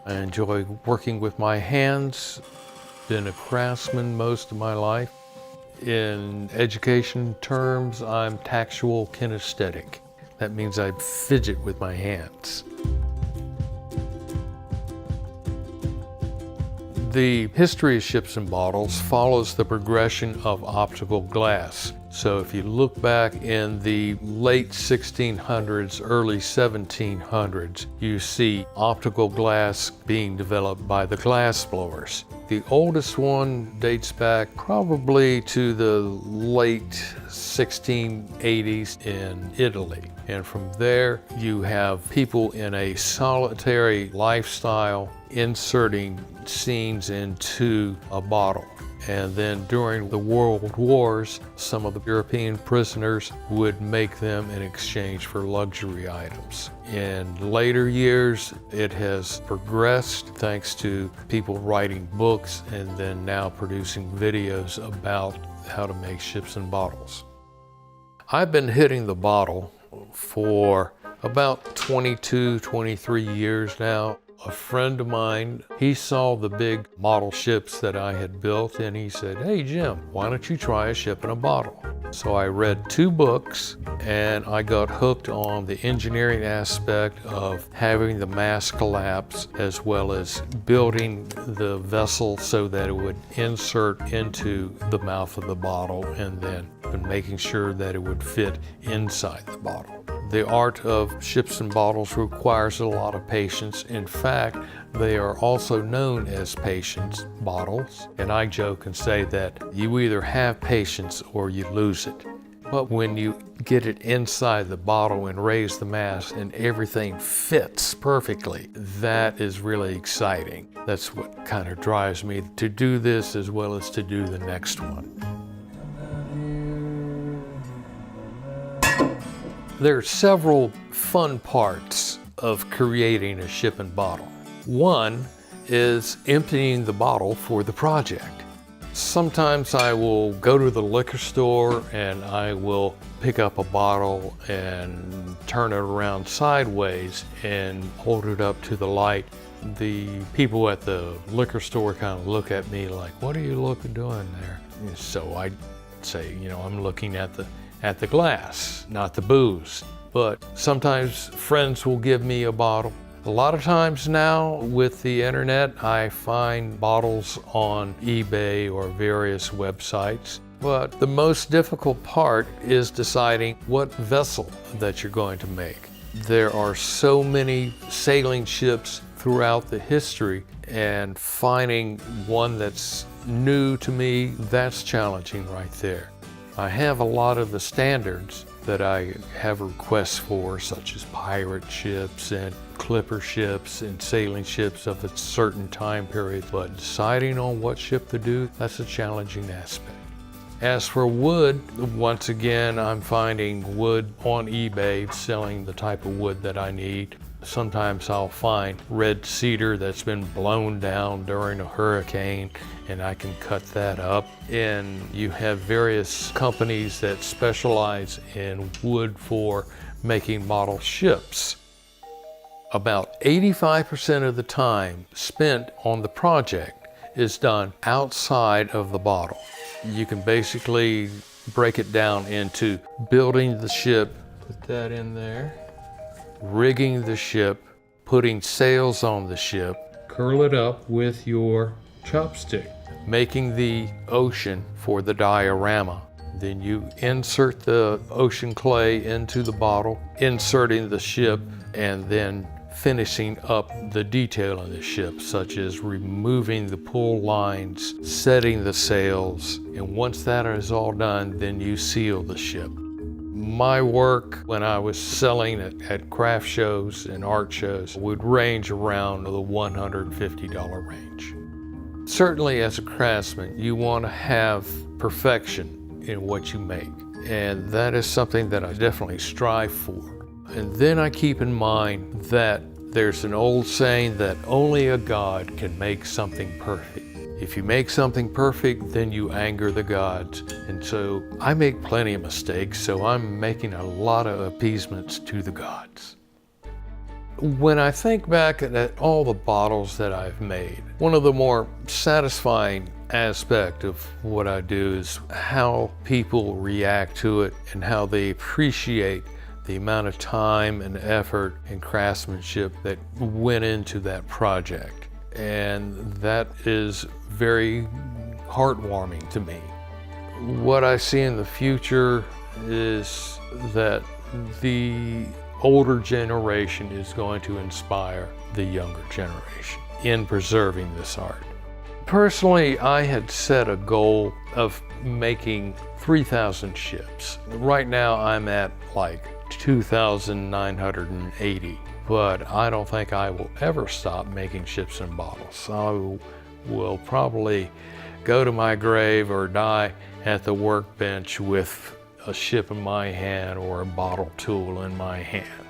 I enjoy working with my hands. Been a craftsman most of my life. In education terms, I'm tactual kinesthetic. That means I fidget with my hands. The history of ships and bottles follows the progression of optical glass. So if you look back in the late 1600s, early 1700s, you see optical glass being developed by the glass blowers. The oldest one dates back probably to the late 1680s in Italy. And from there, you have people in a solitary lifestyle inserting scenes into a bottle. And then during the World Wars, some of the European prisoners would make them in exchange for luxury items. In later years, it has progressed thanks to people writing books and then now producing videos about how to make ships and bottles. I've been hitting the bottle for about 22, 23 years now. A friend of mine, he saw the big model ships that I had built and he said, "Hey Jim, why don't you try a ship in a bottle?" So I read 2 books and I got hooked on the engineering aspect of having the mass collapse as well as building the vessel so that it would insert into the mouth of the bottle and then making sure that it would fit inside the bottle. The art of ships and bottles requires a lot of patience. In fact, they are also known as patience bottles. And I joke and say that you either have patience or you lose it. But when you get it inside the bottle and raise the mass and everything fits perfectly, that is really exciting. That's what kind of drives me to do this as well as to do the next one. There are several fun parts of creating a ship and bottle. One is emptying the bottle for the project. Sometimes I will go to the liquor store and I will pick up a bottle and turn it around sideways and hold it up to the light. The people at the liquor store kind of look at me like, "What are you doing there?" And so I say, I'm looking at the glass, not the booze. But sometimes friends will give me a bottle. A lot of times now with the internet, I find bottles on eBay or various websites. But the most difficult part is deciding what vessel that you're going to make. There are so many sailing ships throughout the history, and finding one that's new to me, that's challenging right there. I have a lot of the standards that I have requests for, such as pirate ships and clipper ships and sailing ships of a certain time period, but deciding on what ship to do, that's a challenging aspect. As for wood, once again, I'm finding wood on eBay, selling the type of wood that I need. Sometimes I'll find red cedar that's been blown down during a hurricane and I can cut that up. And you have various companies that specialize in wood for making model ships. About 85% of the time spent on the project is done outside of the bottle. You can basically break it down into building the ship, put that in there, rigging the ship, putting sails on the ship, curl it up with your chopstick, making the ocean for the diorama. Then you insert the ocean clay into the bottle, inserting the ship, and then finishing up the detail of the ship, such as removing the pull lines, setting the sails, and once that is all done, then you seal the ship. My work when I was selling at craft shows and art shows would range around the $150 range. Certainly as a craftsman, you want to have perfection in what you make, and that is something that I definitely strive for. And then I keep in mind that there's an old saying that only a God can make something perfect. If you make something perfect, then you anger the gods. And so I make plenty of mistakes, so I'm making a lot of appeasements to the gods. When I think back at all the bottles that I've made, one of the more satisfying aspects of what I do is how people react to it and how they appreciate the amount of time and effort and craftsmanship that went into that project. And that is very heartwarming to me. What I see in the future is that the older generation is going to inspire the younger generation in preserving this art. Personally, I had set a goal of making 3,000 ships. Right now I'm at like 2,980, but I don't think I will ever stop making ships and bottles. I will probably go to my grave or die at the workbench with a ship in my hand or a bottle tool in my hand.